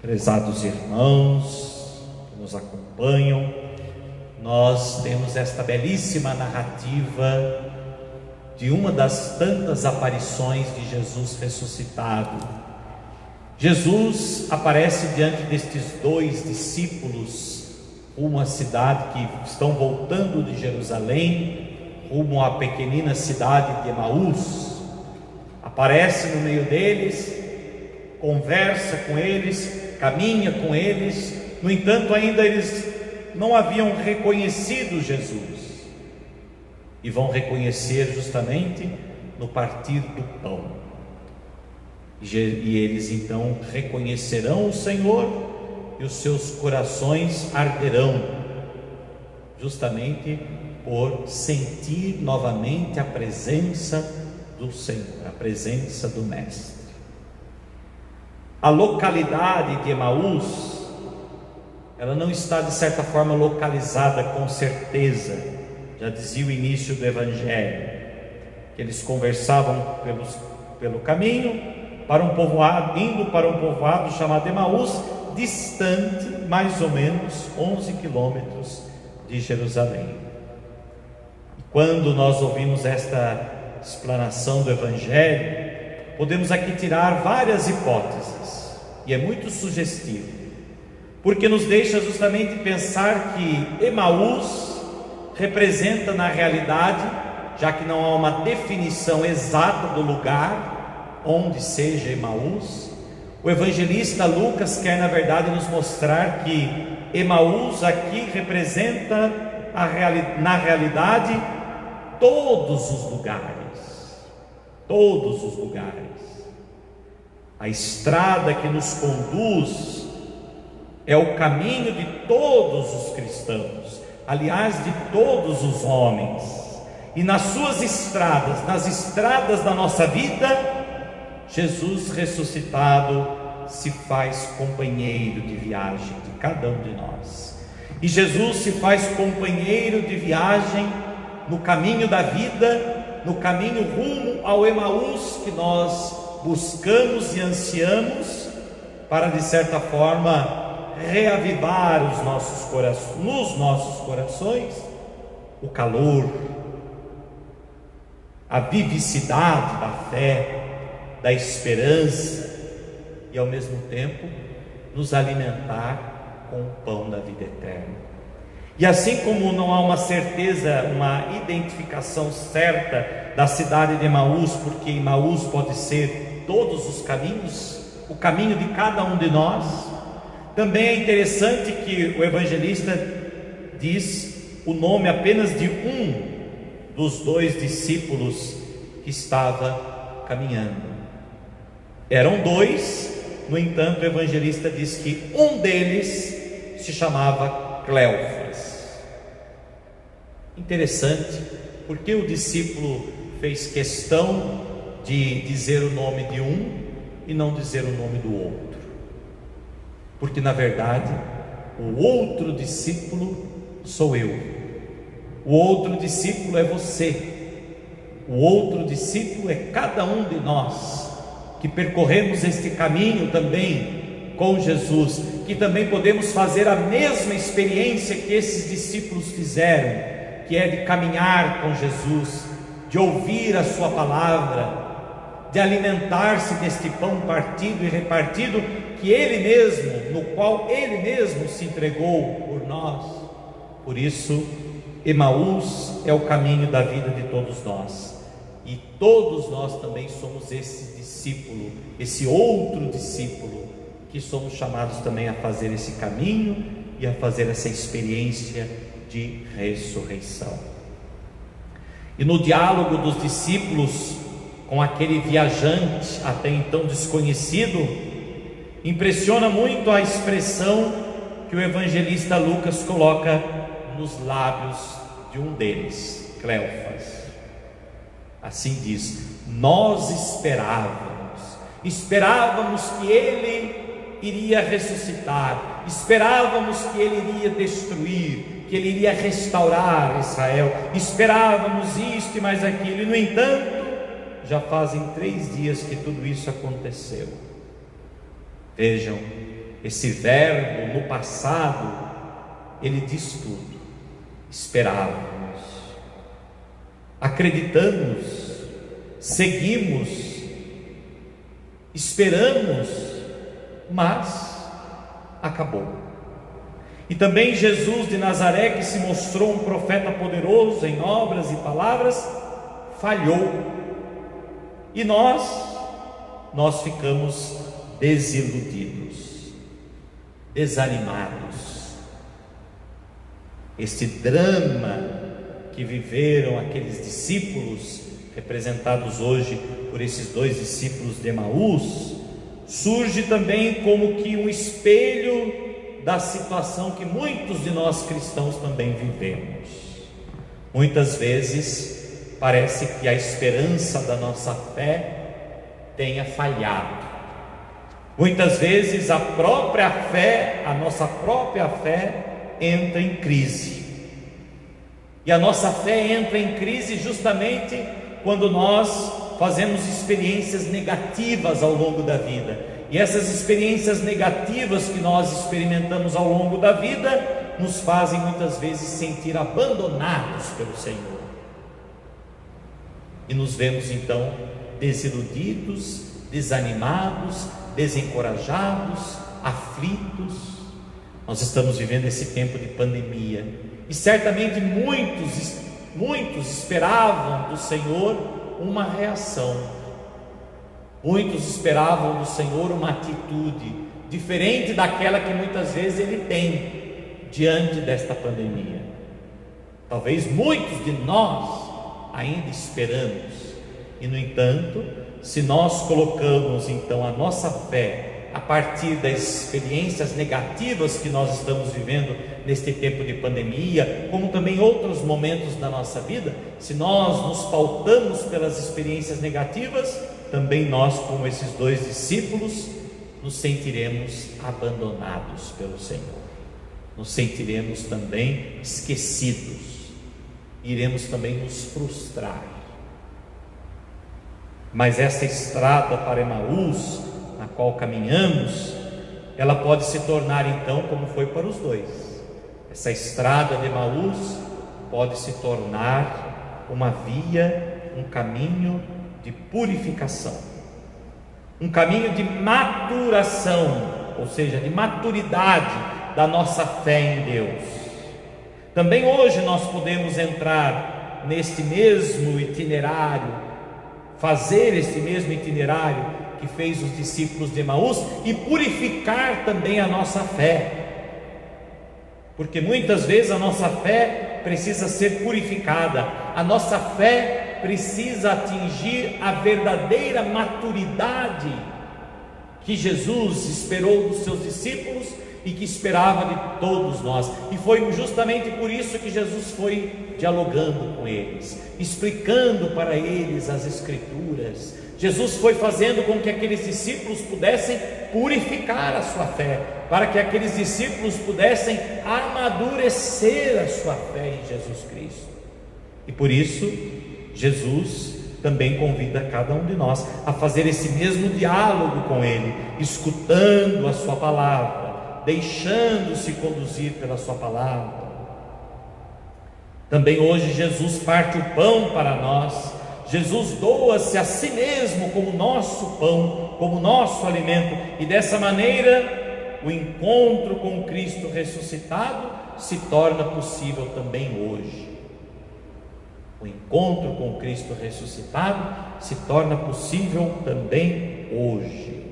Prezados irmãos que nos acompanham, nós temos esta belíssima narrativa de uma das tantas aparições de Jesus ressuscitado. Jesus aparece diante destes dois discípulos, rumo à cidade, que estão voltando de Jerusalém, rumo à pequenina cidade de Emaús. Aparece no meio deles, conversa com eles, caminha com eles. No entanto, ainda eles não haviam reconhecido Jesus, e vão reconhecer justamente no partir do pão. E eles então reconhecerão o Senhor, e os seus corações arderão, justamente por sentir novamente a presença do Senhor, a presença do Mestre. A localidade de Emaús, ela não está de certa forma localizada com certeza. Já dizia o início do Evangelho, que eles conversavam pelo caminho para um povoado, indo para um povoado chamado Emaús, distante mais ou menos 11 quilômetros de Jerusalém. E quando nós ouvimos esta explanação do Evangelho, podemos aqui tirar várias hipóteses, e é muito sugestivo, porque nos deixa justamente pensar que Emaús representa na realidade, já que não há uma definição exata do lugar onde seja Emaús, o evangelista Lucas quer na verdade nos mostrar que Emaús aqui representa na realidade todos os lugares, todos os lugares. A estrada que nos conduz é o caminho de todos os cristãos, aliás, de todos os homens. E nas suas estradas, nas estradas da nossa vida, Jesus ressuscitado se faz companheiro de viagem de cada um de nós. E Jesus se faz companheiro de viagem no caminho da vida, no caminho rumo ao Emaús que nós buscamos e ansiamos para, de certa forma, reavivar nos nossos corações o calor, a vivacidade da fé, da esperança, e ao mesmo tempo nos alimentar com o pão da vida eterna. E assim como não há uma certeza, uma identificação certa da cidade de Emaús, porque Emaús pode ser todos os caminhos, o caminho de cada um de nós, também é interessante que o evangelista diz o nome apenas de um dos dois discípulos que estava caminhando. Eram dois, no entanto, o evangelista diz que um deles se chamava Cleofas. Interessante, porque o discípulo fez questão de dizer o nome de um e não dizer o nome do outro, porque na verdade o outro discípulo sou eu, o outro discípulo é você, o outro discípulo é cada um de nós que percorremos este caminho também com Jesus, que também podemos fazer a mesma experiência que esses discípulos fizeram, que é de caminhar com Jesus, de ouvir a sua palavra, de alimentar-se deste pão partido e repartido que Ele mesmo, no qual Ele mesmo se entregou por nós. Por isso, Emaús é o caminho da vida de todos nós, e todos nós também somos esse discípulo, esse outro discípulo, que somos chamados também a fazer esse caminho e a fazer essa experiência de ressurreição. E no diálogo dos discípulos com aquele viajante até então desconhecido, impressiona muito a expressão que o evangelista Lucas coloca nos lábios de um deles, Cleofas. Assim diz: nós esperávamos que ele iria ressuscitar, esperávamos que ele iria destruir, que ele iria restaurar Israel, esperávamos isto e mais aquilo, e no entanto, já fazem 3 dias que tudo isso aconteceu. Vejam, Esse verbo no passado, ele diz tudo. Esperávamos, acreditamos, seguimos, esperamos, mas acabou. E também Jesus de Nazaré, que se mostrou um profeta poderoso em obras e palavras, falhou. E nós ficamos desiludidos, desanimados. Este drama que viveram aqueles discípulos, representados hoje por esses 2 discípulos de Emaús, surge também como que um espelho da situação que muitos de nós cristãos também vivemos. Muitas vezes parece que a esperança da nossa fé tenha falhado. Muitas vezes a nossa própria fé entra em crise. E a nossa fé entra em crise justamente quando nós fazemos experiências negativas ao longo da vida. E essas experiências negativas que nós experimentamos ao longo da vida nos fazem muitas vezes sentir abandonados pelo Senhor. E nos vemos então desiludidos, desanimados, desencorajados, aflitos. Nós estamos vivendo esse tempo de pandemia e certamente muitos esperavam do Senhor uma reação. Muitos esperavam do Senhor uma atitude diferente daquela que muitas vezes Ele tem diante desta pandemia. Talvez muitos de nós ainda esperamos, e no entanto, se nós colocamos então a nossa fé a partir das experiências negativas que nós estamos vivendo neste tempo de pandemia, como também outros momentos da nossa vida, se nós nos pautamos pelas experiências negativas, também nós, como esses 2 discípulos, nos sentiremos abandonados pelo Senhor, nos sentiremos também esquecidos, iremos também nos frustrar. Mas essa estrada para Emaús, na qual caminhamos, ela pode se tornar então como foi para os 2. Essa estrada de Emaús pode se tornar uma via, um caminho de purificação, um caminho de maturação, ou seja, de maturidade da nossa fé em Deus. Também hoje nós podemos entrar neste mesmo itinerário, fazer este mesmo itinerário que fez os discípulos de Emaús e purificar também a nossa fé, porque muitas vezes a nossa fé precisa ser purificada, a nossa fé precisa atingir a verdadeira maturidade que Jesus esperou dos seus discípulos e que esperava de todos nós. E foi justamente por isso que Jesus foi dialogando com eles, explicando para eles as Escrituras. Jesus foi fazendo com que aqueles discípulos pudessem purificar a sua fé, para que aqueles discípulos pudessem amadurecer a sua fé em Jesus Cristo. E por isso, Jesus também convida cada um de nós a fazer esse mesmo diálogo com Ele, escutando a sua palavra, deixando-se conduzir pela sua palavra. Também hoje Jesus parte o pão para nós. Jesus doa-se a si mesmo como nosso pão, como nosso alimento, e dessa maneira o encontro com Cristo ressuscitado se torna possível também hoje. O encontro com Cristo ressuscitado se torna possível também hoje.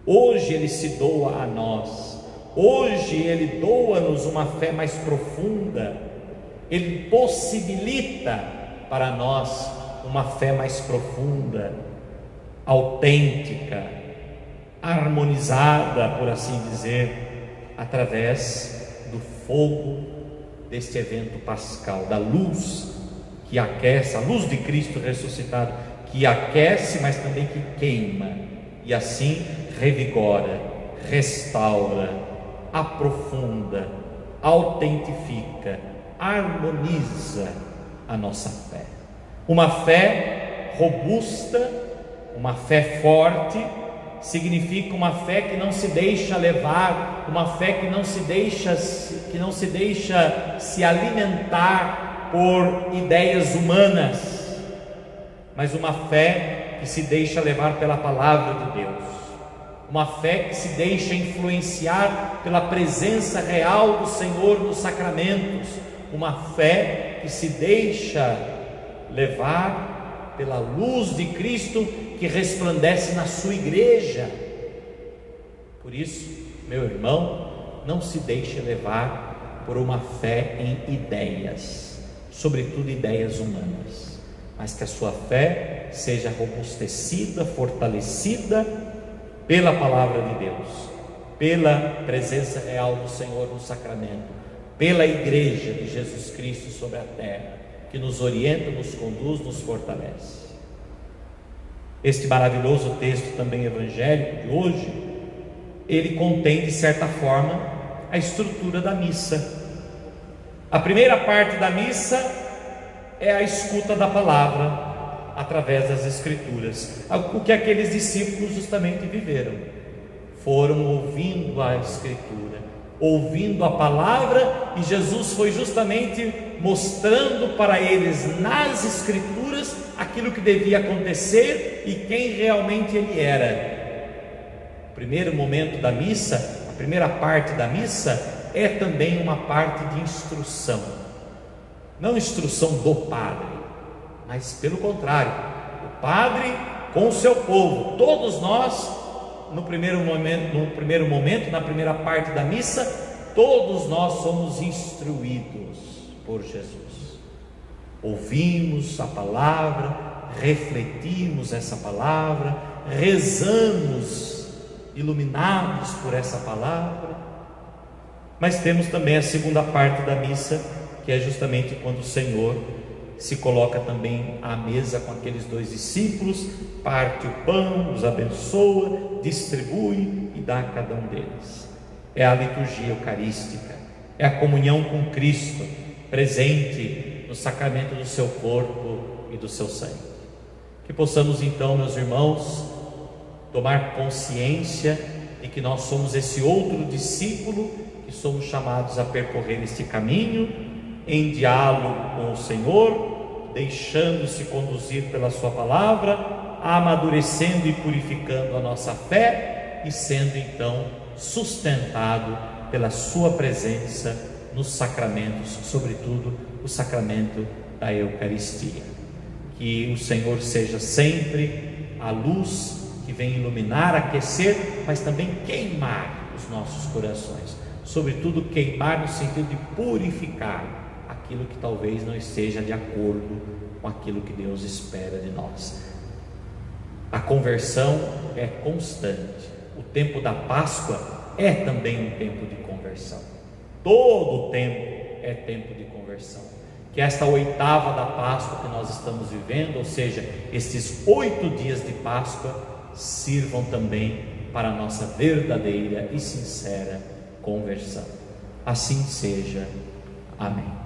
Hoje Ele se doa a nós, hoje Ele doa-nos uma fé mais profunda, Ele possibilita para nós uma fé mais profunda, autêntica, harmonizada, por assim dizer, através do fogo deste evento pascal, da luz que aquece, a luz de Cristo ressuscitado, que aquece, mas também que queima, e assim revigora, restaura, aprofunda, autentifica, harmoniza a nossa fé. Uma fé robusta, uma fé forte, significa uma fé que não se deixa levar, uma fé que não se deixa se alimentar por ideias humanas, mas uma fé que se deixa levar pela palavra de Deus, uma fé que se deixa influenciar pela presença real do Senhor nos sacramentos, uma fé que se deixa levar pela luz de Cristo que resplandece na sua igreja. Por isso, meu irmão, não se deixe levar por uma fé em ideias, sobretudo ideias humanas, mas que a sua fé seja robustecida, fortalecida pela palavra de Deus, pela presença real do Senhor no sacramento, pela igreja de Jesus Cristo sobre a terra, que nos orienta, nos conduz, nos fortalece. Este maravilhoso texto também evangélico de hoje, ele contém de certa forma a estrutura da missa. A primeira parte da missa é a escuta da palavra através das Escrituras, o que aqueles discípulos justamente viveram, foram ouvindo a Escritura, ouvindo a palavra, e Jesus foi justamente mostrando para eles nas Escrituras aquilo que devia acontecer e quem realmente ele era. O primeiro momento da missa, a primeira parte da missa, é também uma parte de instrução, não instrução do padre, mas pelo contrário, o padre com o seu povo, todos nós, no primeiro momento, na primeira parte da missa, todos nós somos instruídos por Jesus. Ouvimos a palavra, refletimos essa palavra, rezamos, iluminados por essa palavra, mas temos também a segunda parte da missa, que é justamente quando o Senhor se coloca também à mesa com aqueles dois discípulos, parte o pão, os abençoa, distribui e dá a cada um deles. É a liturgia eucarística, é a comunhão com Cristo, presente no sacramento do seu corpo e do seu sangue. Que possamos então, meus irmãos, tomar consciência de que nós somos esse outro discípulo, que somos chamados a percorrer este caminho, em diálogo com o Senhor, deixando-se conduzir pela sua palavra, amadurecendo e purificando a nossa fé e sendo então sustentado pela sua presença nos sacramentos, sobretudo o sacramento da Eucaristia. Que o Senhor seja sempre a luz que vem iluminar, aquecer, mas também queimar os nossos corações, sobretudo queimar no sentido de purificar aquilo que talvez não esteja de acordo com aquilo que Deus espera de nós. A conversão é constante. O tempo da Páscoa é também um tempo de conversão. Todo o tempo é tempo de conversão. Que esta oitava da Páscoa que nós estamos vivendo, ou seja, estes 8 dias de Páscoa, sirvam também para a nossa verdadeira e sincera conversão. Assim seja. Amém.